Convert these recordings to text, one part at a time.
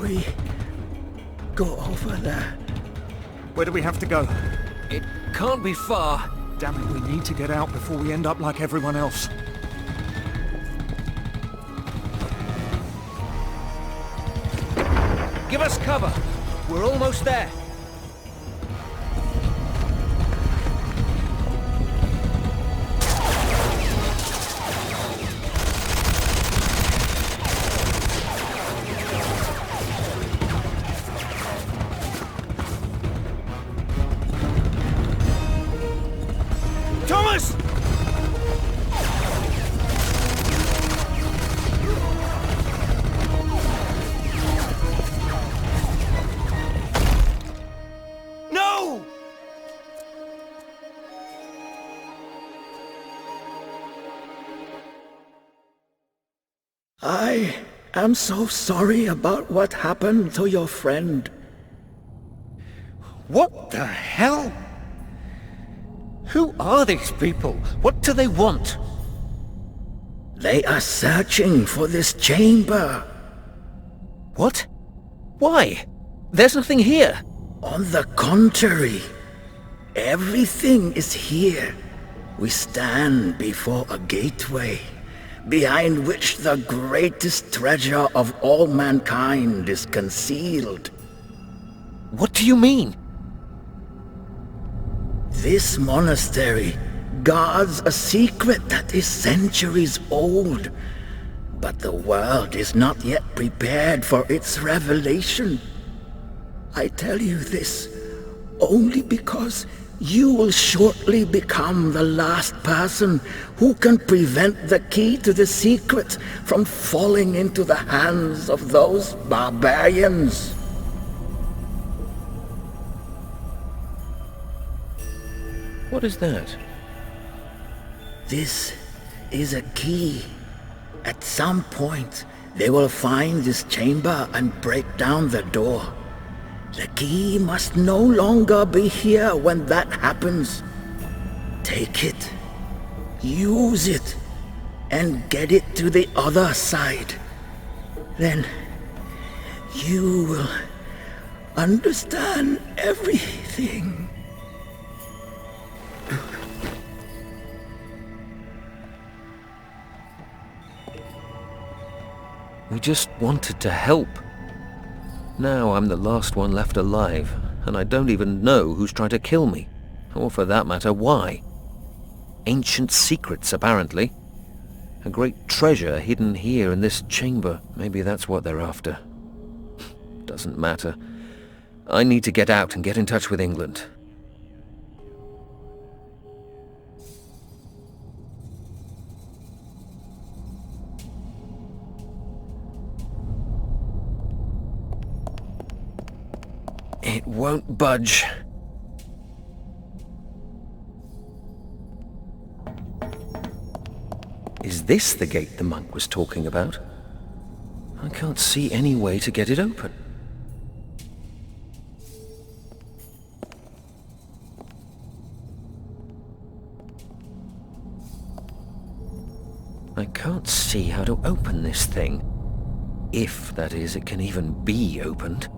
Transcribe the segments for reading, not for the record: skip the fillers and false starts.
We go over there. Where do we have to go? It can't be far. Damn it, we need to get out before we end up like everyone else. Give us cover. We're almost there. Thomas! No! I am so sorry about what happened to your friend. What the hell? Who are these people? What do they want? They are searching for this chamber. What? Why? There's nothing here. On the contrary, everything is here. We stand before a gateway, behind which the greatest treasure of all mankind is concealed. What do you mean? This monastery guards a secret that is centuries old, but the world is not yet prepared for its revelation. I tell you this only because you will shortly become the last person who can prevent the key to the secret from falling into the hands of those barbarians. What is that? This is a key. At some point, they will find this chamber and break down the door. The key must no longer be here when that happens. Take it, use it, and get it to the other side. Then you will understand everything. We just wanted to help. Now I'm the last one left alive, and I don't even know who's trying to kill me. Or for that matter, why. Ancient secrets, apparently. A great treasure hidden here in this chamber. Maybe that's what they're after. Doesn't matter. I need to get out and get in touch with England. It won't budge. Is this the gate the monk was talking about? I can't see any way to get it open. I can't see how to open this thing. If, that is, it can even be opened.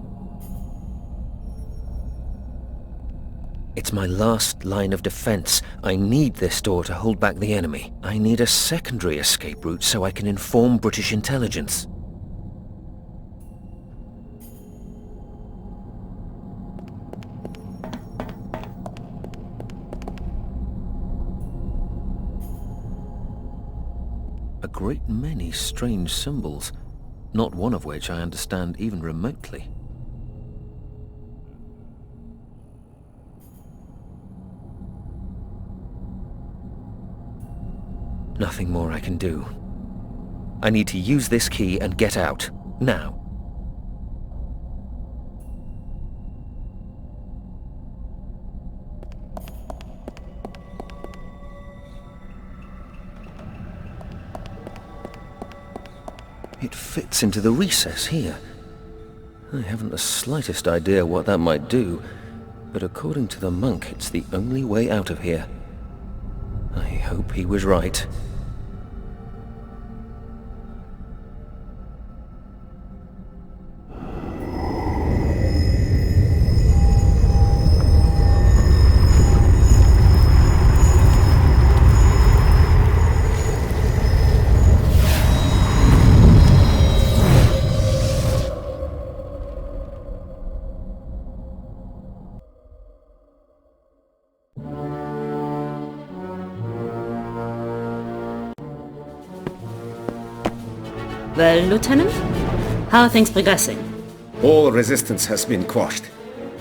It's my last line of defense. I need this door to hold back the enemy. I need a secondary escape route so I can inform British intelligence. A great many strange symbols, not one of which I understand even remotely. Nothing more I can do. I need to use this key and get out. Now. It fits into the recess here. I haven't the slightest idea what that might do, but according to the monk, it's the only way out of here. I hope he was right. Well, Lieutenant, how are things progressing? All resistance has been quashed.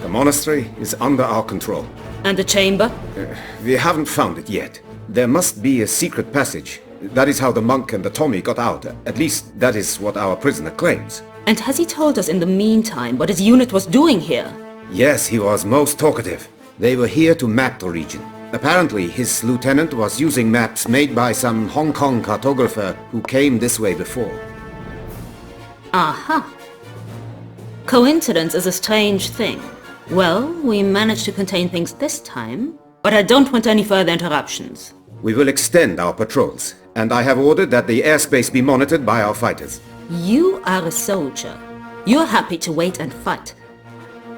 The monastery is under our control. And the chamber? We haven't found it yet. There must be a secret passage. That is how the monk and the Tommy got out. At least that is what our prisoner claims. And has he told us in the meantime what his unit was doing here? Yes, he was most talkative. They were here to map the region. Apparently, his lieutenant was using maps made by some Hong Kong cartographer who came this way before. Aha. Coincidence is a strange thing. Well, we managed to contain things this time, but I don't want any further interruptions. We will extend our patrols, and I have ordered that the airspace be monitored by our fighters. You are a soldier. You're happy to wait and fight.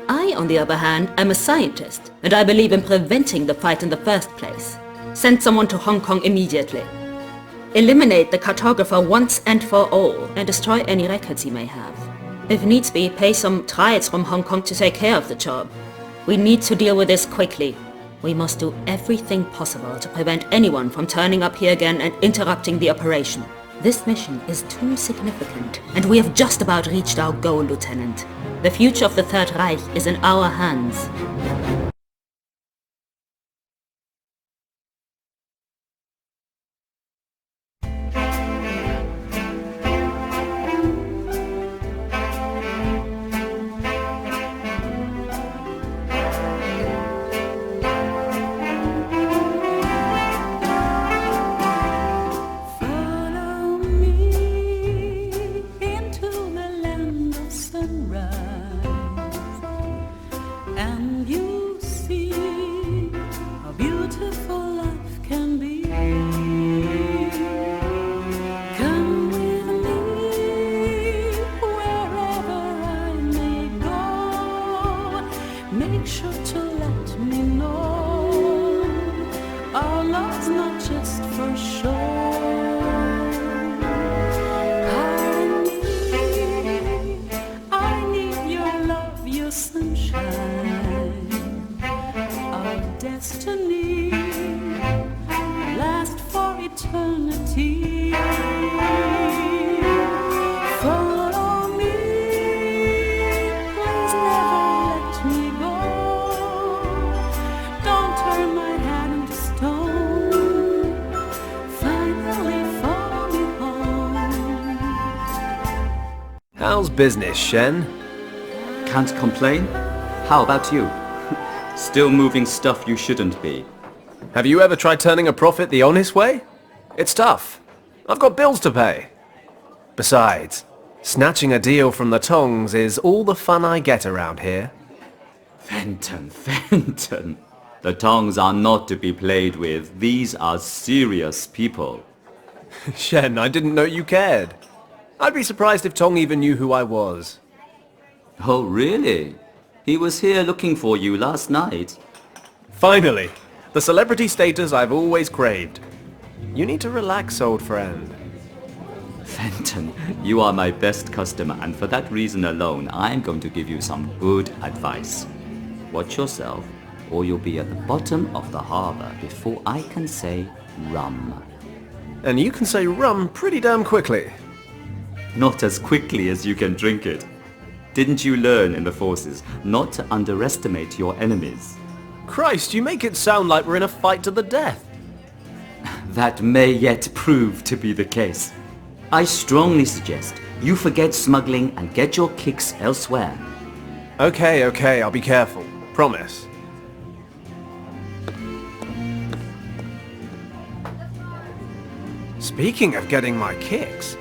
I, on the other hand, am a scientist, and I believe in preventing the fight in the first place. Send someone to Hong Kong immediately. Eliminate the cartographer once and for all, and destroy any records he may have. If needs be, pay some triads from Hong Kong to take care of the job. We need to deal with this quickly. We must do everything possible to prevent anyone from turning up here again and interrupting the operation. This mission is too significant, and we have just about reached our goal, Lieutenant. The future of the Third Reich is in our hands. Make sure to let me know our love's not just for show. I need your love, your sunshine. Our destiny last for eternity. How's business, Shen? Can't complain. How about you? Still moving stuff you shouldn't be. Have you ever tried turning a profit the honest way? It's tough. I've got bills to pay. Besides, snatching a deal from the Tongs is all the fun I get around here. Fenton. The Tongs are not to be played with. These are serious people. Shen, I didn't know you cared. I'd be surprised if Tong even knew who I was. Oh, really? He was here looking for you last night. Finally! The celebrity status I've always craved. You need to relax, old friend. Fenton, you are my best customer, and for that reason alone, I'm going to give you some good advice. Watch yourself, or you'll be at the bottom of the harbor before I can say rum. And you can say rum pretty damn quickly. Not as quickly as you can drink it. Didn't you learn in the forces not to underestimate your enemies? Christ, you make it sound like we're in a fight to the death. That may yet prove to be the case. I strongly suggest you forget smuggling and get your kicks elsewhere. Okay, I'll be careful. Promise. Speaking of getting my kicks,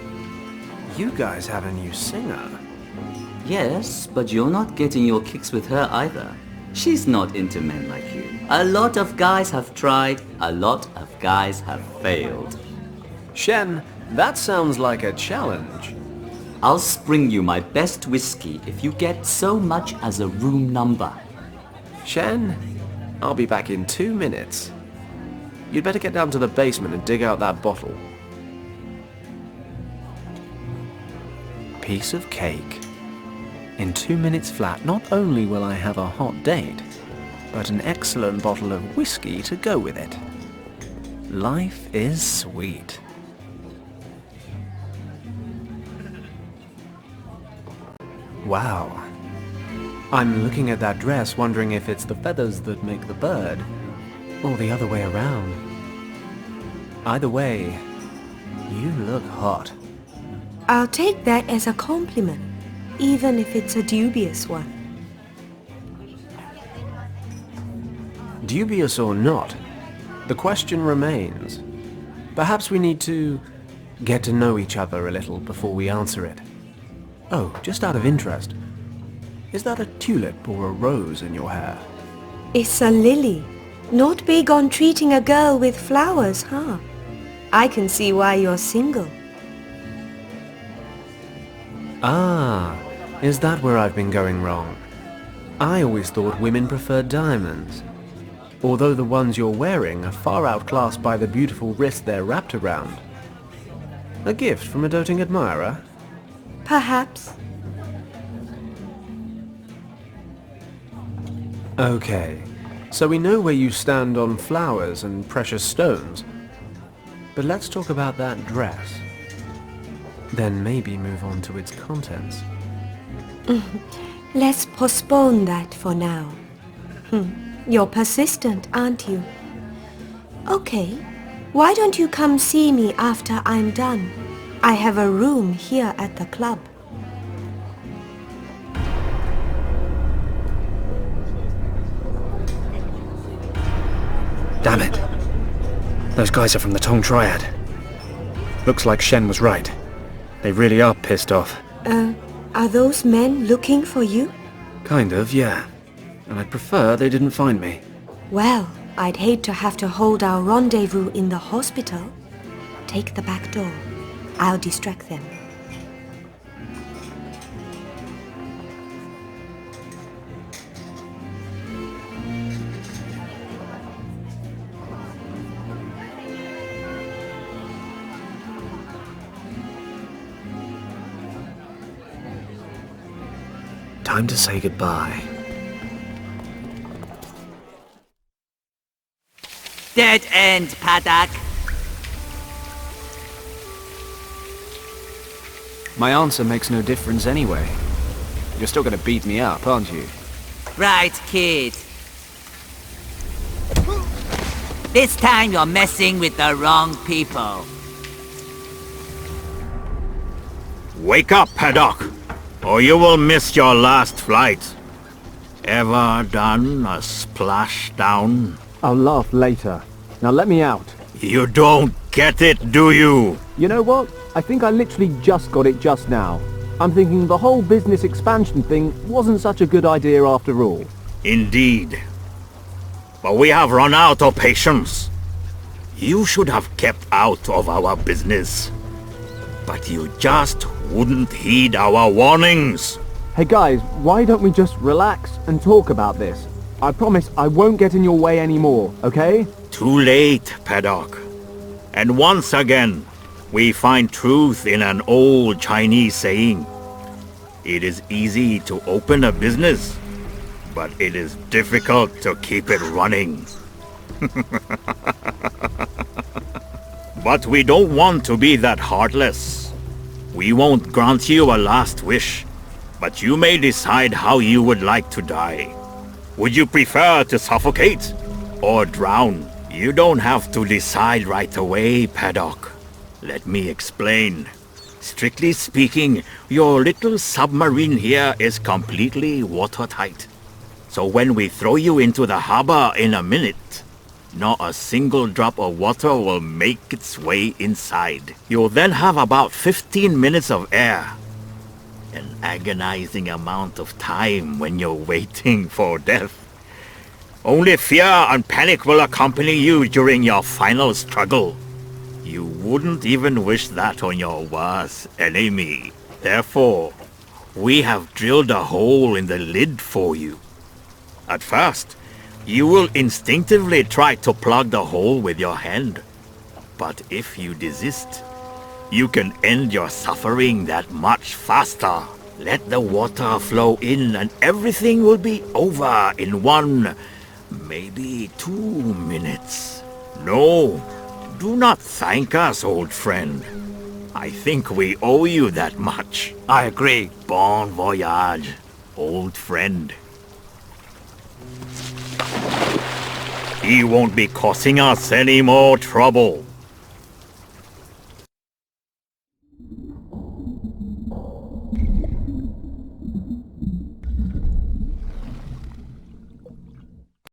you guys have a new singer. Yes, but you're not getting your kicks with her either. She's not into men like you. A lot of guys have tried, a lot of guys have failed. Shen, that sounds like a challenge. I'll spring you my best whiskey if you get so much as a room number. Shen, I'll be back in 2 minutes. You'd better get down to the basement and dig out that bottle. Piece of cake. In 2 minutes flat, not only will I have a hot date, but an excellent bottle of whiskey to go with it. Life is sweet. Wow. I'm looking at that dress wondering if it's the feathers that make the bird, or the other way around. Either way, you look hot. I'll take that as a compliment, even if it's a dubious one. Dubious or not, the question remains. Perhaps we need to get to know each other a little before we answer it. Oh, just out of interest, is that a tulip or a rose in your hair? It's a lily. Not big on treating a girl with flowers, huh? I can see why you're single. Ah, is that where I've been going wrong? I always thought women preferred diamonds. Although the ones you're wearing are far outclassed by the beautiful wrist they're wrapped around. A gift from a doting admirer? Perhaps. Okay, so we know where you stand on flowers and precious stones. But let's talk about that dress. Then maybe move on to its contents. Let's postpone that for now. You're persistent, aren't you? Okay, why don't you come see me after I'm done? I have a room here at the club. Damn it. Those guys are from the Tong Triad. Looks like Shen was right. They really are pissed off. Are those men looking for you? Kind of, yeah. And I'd prefer they didn't find me. Well, I'd hate to have to hold our rendezvous in the hospital. Take the back door. I'll distract them. Time to say goodbye. Dead end, Paddock. My answer makes no difference anyway. You're still gonna beat me up, aren't you? Right, kid. This time you're messing with the wrong people. Wake up, Paddock, or you will miss your last flight. Ever done a splashdown? I'll laugh later. Now let me out. You don't get it, do you? You know what? I think I literally just got it just now. I'm thinking the whole business expansion thing wasn't such a good idea after all. Indeed. But we have run out of patience. You should have kept out of our business. But you just wouldn't heed our warnings. Hey guys, why don't we just relax and talk about this? I promise I won't get in your way anymore, okay? Too late, Paddock. And once again, we find truth in an old Chinese saying. It is easy to open a business, but it is difficult to keep it running. But we don't want to be that heartless. We won't grant you a last wish, but you may decide how you would like to die. Would you prefer to suffocate or drown? You don't have to decide right away, Paddock. Let me explain. Strictly speaking, your little submarine here is completely watertight. So when we throw you into the harbor in a minute, not a single drop of water will make its way inside. You'll then have about 15 minutes of air. An agonizing amount of time when you're waiting for death. Only fear and panic will accompany you during your final struggle. You wouldn't even wish that on your worst enemy. Therefore, we have drilled a hole in the lid for you. At first, you will instinctively try to plug the hole with your hand. But if you desist, you can end your suffering that much faster. Let the water flow in and everything will be over in 1, maybe 2 minutes. No, do not thank us, old friend. I think we owe you that much. I agree. Bon voyage, old friend. He won't be causing us any more trouble.